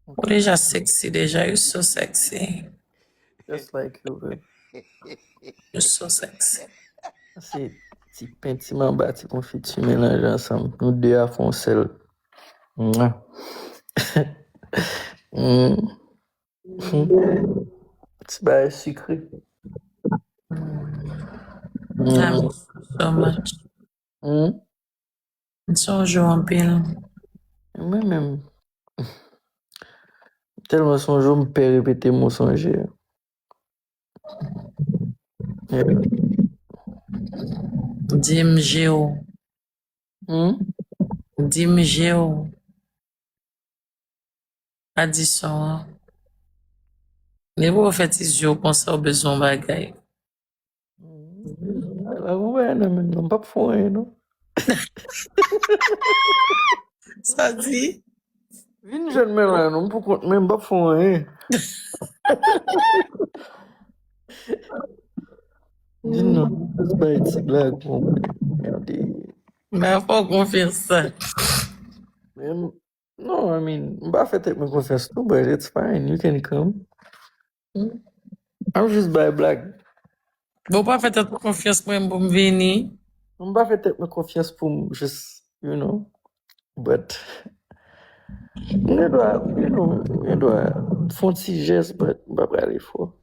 Ou déjà sexy, déjà, you're so sexy. Just like you, babe. You're so sexy. Assim, ti pen ti mamba ti konfit ti mélange ensemble. Nous deux à fond sel. Mouah. Ti baye sucré. I miss you so much. Son jour en pile. Moi-même, tellement son jour me fait répéter mon songe. Dim Géo. Dim Géo. Addition. Ne pou fè ti yo konsa ou bezon bagay. La roue, non, pas pour rien, non? Ça dit? Vin jeune men là, non, pour compte même pas pour rien. Dis non, c'est pas une blague, regardez. Mais faut confier ça. Même, no, I mean, I'm about to take my confiance too, but it's fine. You can come. I'm just by black. Bon pas fè tèt confiance pou m pou m vini. I'm about to take my confiance pour just, you know, but you know, font si geste, but pas aller fort.